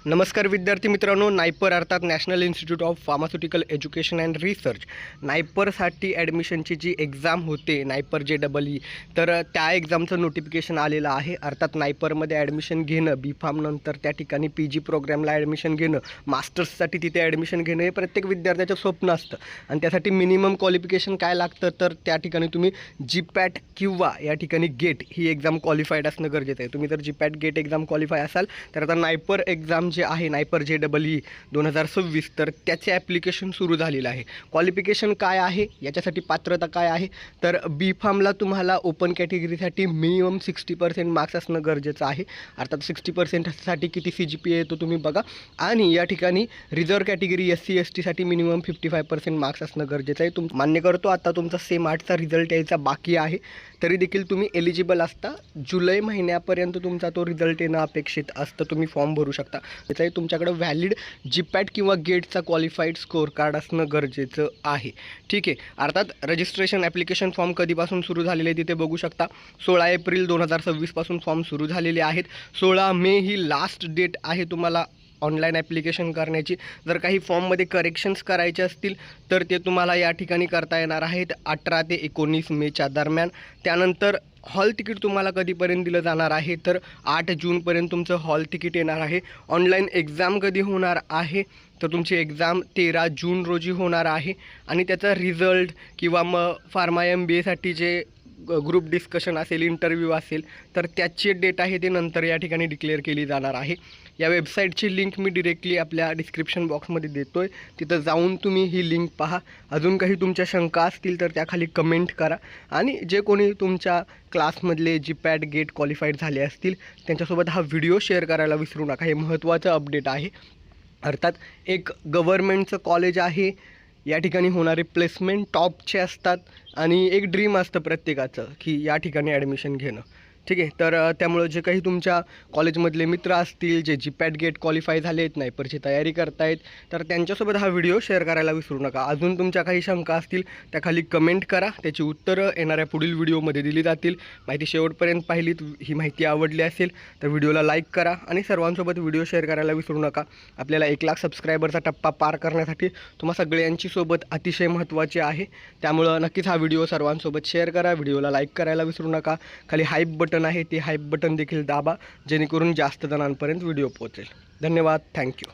नमस्कार विद्यार्थी मित्रांनो, नायपर अर्थात National Institute of Pharmaceutical Education and Research नायपरसाठी ॲडमिशनची जी एक्झाम होते नायपर JEE, तर त्या एक्झामचं नोटिफिकेशन आलेलं आहे. अर्थात नायपरमध्ये ॲडमिशन घेणं, बी फार्म नंतर त्या ठिकाणी PG प्रोग्रामला ॲडमिशन घेणं, मास्टर्ससाठी तिथे ॲडमिशन घेणं हे प्रत्येक विद्यार्थ्याचं स्वप्न असतं. आणि त्यासाठी मिनिमम क्वालिफिकेशन काय लागतं, तर त्या ठिकाणी तुम्ही GPAT किंवा या ठिकाणी गेट ही एक्झाम क्वालिफाईड असणं गरजेचं आहे. तुम्ही जर GPAT गेट एक्झाम क्वालिफाय असाल तर आता नायपर एक्झाम जे आहे नायपर JEE 2026, तर त्याचे ॲप्लिकेशन सुरू झालेलं आहे. क्वालिफिकेशन काय आहे, याच्यासाठी पात्रता काय आहे, तर बी फार्मला तुम्हाला ओपन कॅटेगरीसाठी मिनिमम 60% मार्क्स असणं गरजेचं आहे. अर्थात 60%साठी किती CGPA येतो तुम्ही बघा. आणि या ठिकाणी रिझर्व्ह कॅटेगरी SC STसाठी मिनिमम 55% मार्क्स असणं गरजेचं आहे. मान्य करतो, आता तुमचा सेम 8चा रिझल्ट यायचा बाकी आहे, तरी देखील तुम्ही एलिजिबल असता. जुलै महिन्यापर्यंत तुमचा तो रिझल्ट येणं अपेक्षित असतं. तुम्ही फॉर्म भरू शकता. त्याचाही तुमच्याकडे व्हॅलिड GPAT किंवा गेटचा क्वालिफाईड स्कोअर कार्ड असणं गरजेचं आहे. ठीक आहे. अर्थात रजिस्ट्रेशन ॲप्लिकेशन फॉर्म कधीपासून सुरू झालेले आहे तिथे बघू शकता. 16 एप्रिल 2026 पासून फॉर्म सुरू झालेले आहेत. 16 मे ही लास्ट डेट आहे तुम्हाला ऑनलाईन ॲप्लिकेशन करण्याची. जर काही फॉर्ममध्ये करेक्शन्स करायचे असतील तर ते तुम्हाला या ठिकाणी करता येणार आहेत 18 ते 19 मेच्या दरम्यान. त्यानंतर हॉल तिकीट तुम्हाला कधीपर्यंत दिलं जाणार आहे, तर 8 जूनपर्यंत तुमचं हॉल तिकीट येणार आहे. ऑनलाईन एक्झाम कधी होणार आहे, तर तुमची एक्झाम 13 जून रोजी होणार आहे. आणि त्याचा रिझल्ट किंवा मग फार्मा MBAसाठी जे ग्रुप डिस्कशन असेल, इंटरव्ह्यू असेल, तर त्याची डेट आहे ते नंतर या ठिकाणी डिक्लेअर केली जाणार आहे. या वेबसाईटची लिंक मी डिरेक्टली आपल्या डिस्क्रिप्शन बॉक्समध्ये देतो आहे. तिथं जाऊन तुम्ही ही लिंक पहा. अजून काही तुमच्या शंका असतील तर त्याखाली कमेंट करा. आणि जे कोणी तुमच्या क्लासमधले GPAT गेट क्वालिफाईड झाले असतील त्यांच्यासोबत हा व्हिडिओ शेअर करायला विसरू नका. हे महत्त्वाचं अपडेट आहे. अर्थात एक गव्हर्नमेंटचं कॉलेज आहे, या ठिकाणी होणारे प्लेसमेंट टॉपचे असतात आणि एक ड्रीम असतं प्रत्येकाचं की या ठिकाणी ॲडमिशन घेणं. ठीक आहे. तर त्यामुळं जे काही तुमच्या कॉलेजमधले मित्र असतील जे GPAT गेट क्वालिफाय झाले आहेत, नायपरची तयारी करतायत, तर त्यांच्यासोबत हा व्हिडिओ शेअर करायला विसरू नका. अजून तुमच्या काही शंका असतील त्याखाली कमेंट करा. त्याची उत्तरं येणाऱ्या पुढील व्हिडिओमध्ये दिली जातील. माहिती शेवटपर्यंत पाहिलीत, ही माहिती आवडली असेल तर व्हिडिओला लाईक करा आणि सर्वांसोबत व्हिडिओ शेअर करायला विसरू नका. आपल्याला 1 लाख सबस्क्रायबरचा टप्पा पार करण्यासाठी तुम्हा सगळ्यांची सोबत अतिशय महत्त्वाची आहे. त्यामुळं नक्कीच हा व्हिडिओ सर्वांसोबत शेअर करा. व्हिडिओला लाईक करायला विसरू नका. खाली हाईप बटन आहे, ते हाईप बटन देखील दाबा जेणेकरून जास्त जणांपर्यंत व्हिडिओ पोहोचेल. धन्यवाद. थँक्यू.